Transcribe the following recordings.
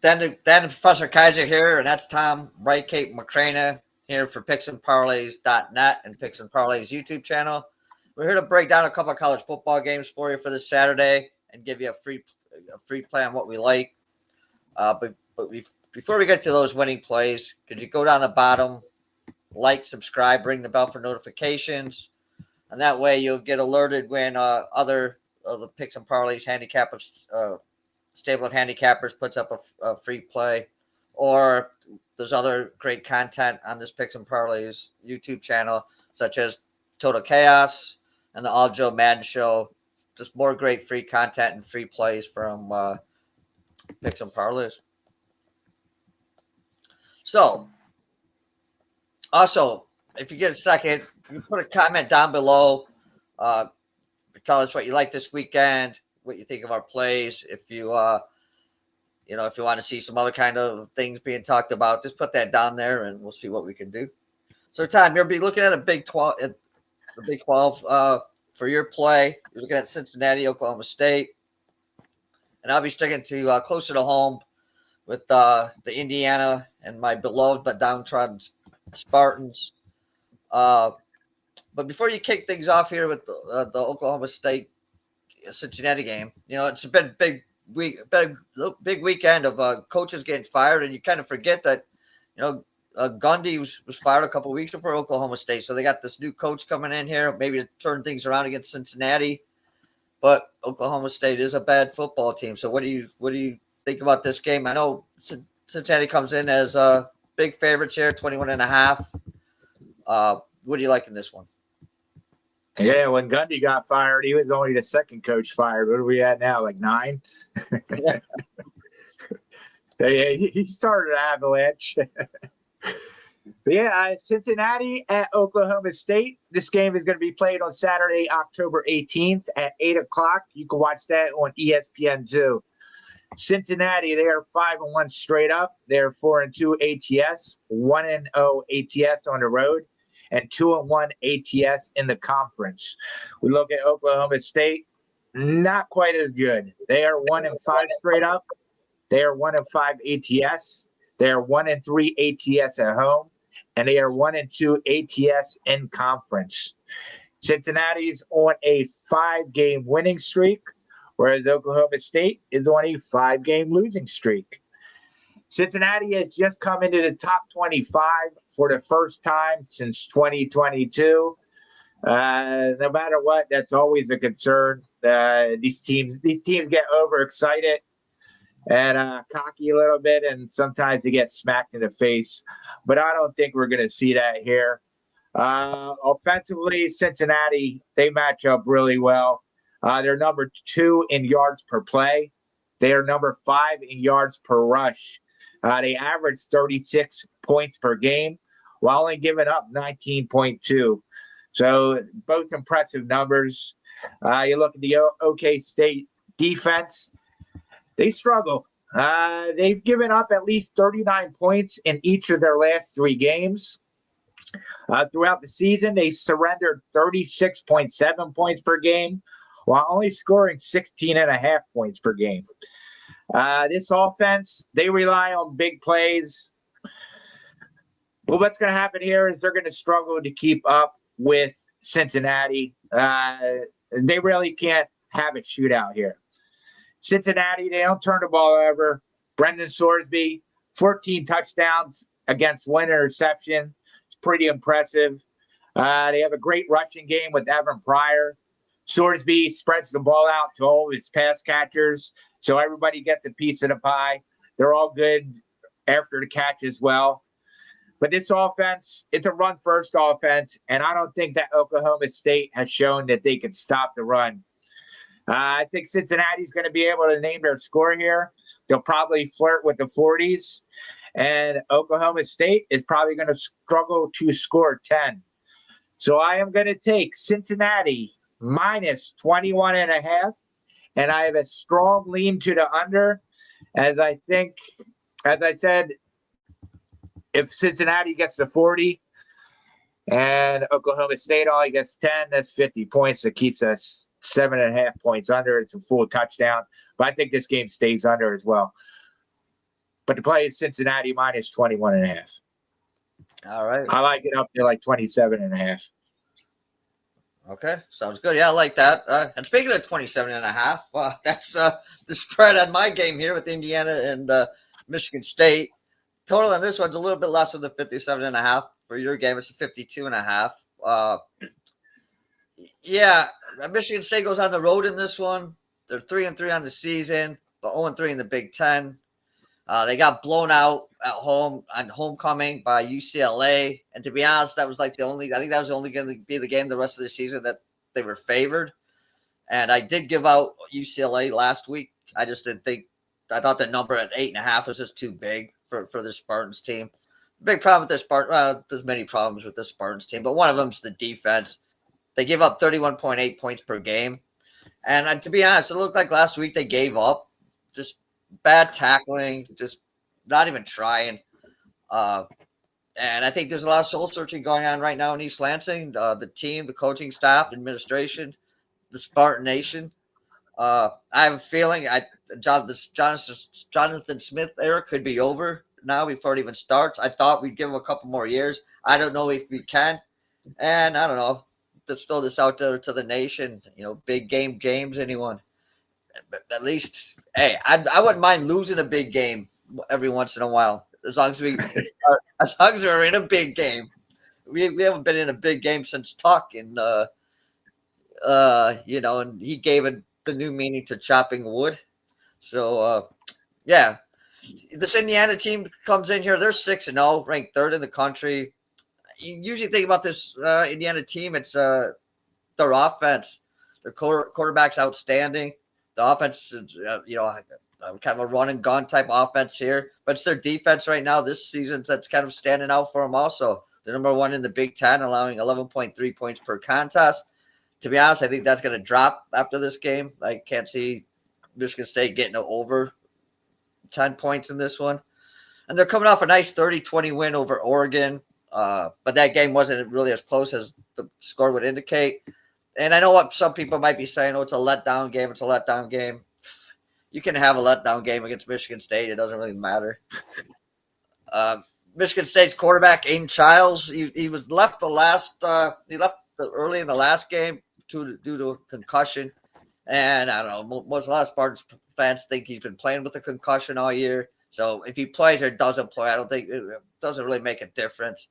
Dan and Professor Kaiser here, and that's Tom Right Cape McCrana here for PicksandParlays.net and Picks and Parlays YouTube channel. We're here to break down a couple of college football games for you for this Saturday and give you a free play on what we like. Before we get to those winning plays, could you go down the bottom, like, subscribe, ring the bell for notifications, and that way you'll get alerted when other of the Picks and Parlays stable of handicappers puts up a free play, or there's other great content on this Picks and Parlays YouTube channel, such as Total Chaos and the All Joe Madden Show. Just more great free content and free plays from Picks and Parlays. So, also, if you get a second, you put a comment down below. Tell us what you like this weekend, what you think of our plays. If you if you want to see some other kind of things being talked about, just put that down there, and we'll see what we can do. So, Tom, you'll be looking at the Big 12 for your play. You're looking at Cincinnati, Oklahoma State, and I'll be sticking to closer to home with the Indiana and my beloved but downtrodden Spartans. But before you kick things off here with the Oklahoma State Cincinnati game, it's been big weekend of coaches getting fired, and you kind of forget that Gundy was fired a couple of weeks before Oklahoma State, so they got this new coach coming in here, maybe to turn things around against Cincinnati. But Oklahoma State is a bad football team. So what do you think about this game? I know Cincinnati comes in as big favorites here, 21.5. What do you like in this one? Yeah, when Gundy got fired, he was only the second coach fired. What are we at now, like 9? He started an avalanche. But yeah, Cincinnati at Oklahoma State. This game is going to be played on Saturday, October 18th at 8 o'clock. You can watch that on ESPN2. Cincinnati, they are 5-1 straight up. They're 4-2 ATS, 1-0 ATS on the road, and 2-1 ATS in the conference. We look at Oklahoma State, not quite as good. They are 1-5 straight up. They are 1-5 ATS. They are 1-3 ATS at home, and they are 1-2 ATS in conference. Cincinnati's on a 5-game winning streak, whereas Oklahoma State is on a 5-game losing streak. Cincinnati has just come into the top 25 for the first time since 2022. No matter what, that's always a concern. These teams get overexcited and cocky a little bit, and sometimes they get smacked in the face. But I don't think we're going to see that here. Offensively, Cincinnati, they match up really well. They're number 2 in yards per play. They are number 5 in yards per rush. They average 36 points per game while only giving up 19.2. So both impressive numbers. You look at the OK State defense, they struggle. They've given up at least 39 points in each of their last 3 games. Throughout the season, they surrendered 36.7 points per game while only scoring 16.5 points per game. This offense, they rely on big plays. Well, what's going to happen here is they're going to struggle to keep up with Cincinnati. They really can't have a shootout here. Cincinnati, they don't turn the ball over. Brendan Sorsby, 14 touchdowns against 1 interception. It's pretty impressive. They have a great rushing game with Evan Pryor. Sorsby spreads the ball out to all his pass catchers, so everybody gets a piece of the pie. They're all good after the catch as well. But this offense, it's a run-first offense, and I don't think that Oklahoma State has shown that they can stop the run. I think Cincinnati's going to be able to name their score here. They'll probably flirt with the 40s, and Oklahoma State is probably going to struggle to score 10. So I am going to take Cincinnati minus 21.5, and I have a strong lean to the under, as I think, as I said, if Cincinnati gets to 40 and Oklahoma State only gets 10, that's 50 points. That keeps us 7.5 points under. It's a full touchdown, but I think this game stays under as well. but the play is Cincinnati minus 21.5. All right. I like it up to like 27.5. Okay, sounds good. Yeah, I like that. And speaking of 27.5, that's the spread on my game here with Indiana and Michigan State. Total on this one's a little bit less than the 57.5. For your game, it's a 52.5. Yeah, Michigan State goes on the road in this one. They're 3-3 on the season, but 0-3 in the Big Ten. They got blown out at home on homecoming by UCLA. And to be honest, that was like I think that was only going to be the game the rest of the season that they were favored. And I did give out UCLA last week. I just didn't think, I thought the number at 8.5 was just too big for the Spartans team. The big problem with this Spartans, there's many problems with this Spartans team, but one of them is the defense. They give up 31.8 points per game. And to be honest, it looked like last week they gave up. Just bad tackling, just not even trying. And I think there's a lot of soul searching going on right now in East Lansing. The team, the coaching staff, administration, the Spartan Nation. I have a feeling Jonathan Smith era could be over now before it even starts. I thought we'd give him a couple more years. I don't know if we can. And I don't know. Let's throw this out there to the nation. Big game James, anyone. But at least, hey, I wouldn't mind losing a big game every once in a while, as long as we're in a big game. We haven't been in a big game since Tuck, and and he gave it the new meaning to chopping wood. So yeah, this Indiana team comes in here. They're 6-0, ranked third in the country. You usually think about this Indiana team. It's their offense. Their quarterback's outstanding. The offense is, kind of a run and gun type offense here, but it's their defense right now this season that's kind of standing out for them also. They're number one in the Big Ten, allowing 11.3 points per contest. To be honest, I think that's going to drop after this game. I can't see Michigan State getting over 10 points in this one. And they're coming off a nice 30-20 win over Oregon, but that game wasn't really as close as the score would indicate. And I know what some people might be saying, it's a letdown game. It's a letdown game. You can have a letdown game against Michigan State. It doesn't really matter. Michigan State's quarterback, Aiden Childs, he was left early in the last game due to a concussion. And I don't know, a lot of Spartans fans think he's been playing with a concussion all year. So if he plays or doesn't play, I don't think it doesn't really make a difference.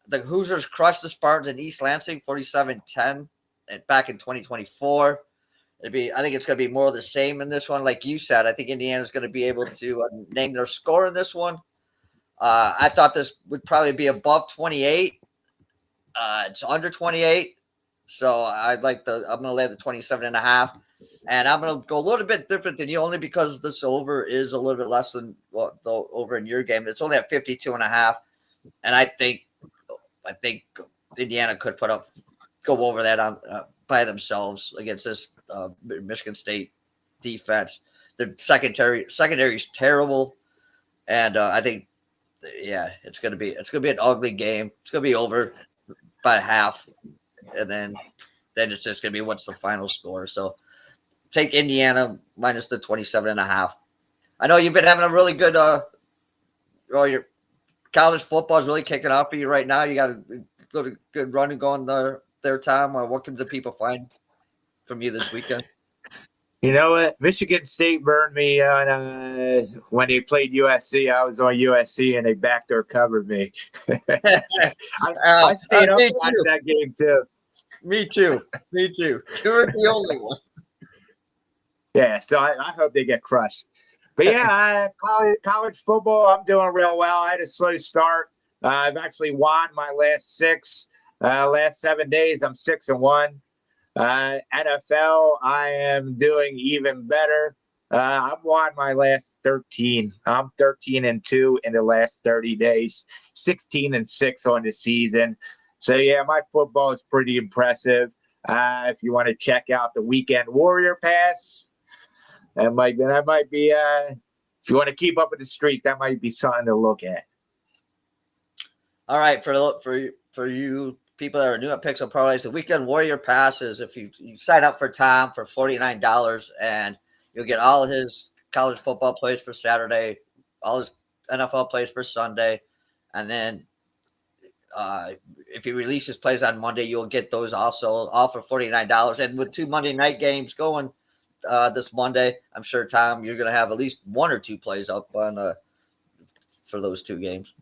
The Hoosiers crushed the Spartans in East Lansing 47-10 back in 2024. I think it's going to be more of the same in this one. Like you said, I think Indiana's going to be able to name their score in this one. I thought this would probably be above 28. It's under 28. So I'm going to lay the 27.5. And I'm going to go a little bit different than you, only because this over is a little bit less than the over in your game. It's only at 52.5. And I think Indiana could go over that by themselves against this Michigan State defense. The secondary is terrible, and I think, it's gonna be an ugly game. It's gonna be over by half, and then it's just gonna be what's the final score. So take Indiana minus the 27.5. I know you've been having a really good your college football is really kicking off for you right now. You got a good run going there, Tom. What can the people find from you this weekend? You know what? Michigan State burned me on when they played USC. I was on USC and they backdoor covered me. I stayed up and watched that game too. Me too. You're the only one. Yeah, so I hope they get crushed. But yeah, college football, I'm doing real well. I had a slow start. I've actually won my last 7 days. I'm 6-1. NFL, I am doing even better. I've won my last 13. I'm 13-2 in the last 30 days, 16-6 on the season. So yeah, my football is pretty impressive. If you want to check out the Weekend Warrior Pass, that might be if you want to keep up with the streak, that might be something to look at. All right, for you people that are new at Picks and Parlays, the Weekend Warrior Passes, if you sign up for Tom for $49, and you'll get all of his college football plays for Saturday, all his NFL plays for Sunday, and then if he releases plays on Monday, you'll get those also all for $49. And with 2 Monday night games going this Monday, I'm sure, Tom, you're going to have at least 1 or 2 plays up on for those 2 games.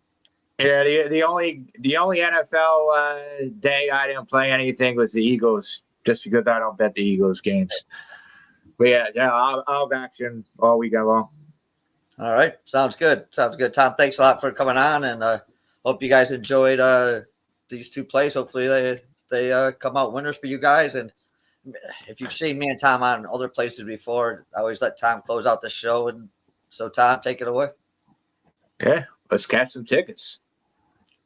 Yeah, the only NFL day I didn't play anything was the Eagles, just because I don't bet the Eagles games. But yeah, I'll have action all weekend long. All right, sounds good. Sounds good, Tom. Thanks a lot for coming on, and hope you guys enjoyed these 2 plays. Hopefully they come out winners for you guys. And if you've seen me and Tom on other places before, I always let Tom close out the show. And so, Tom, take it away. Yeah, let's catch some tickets.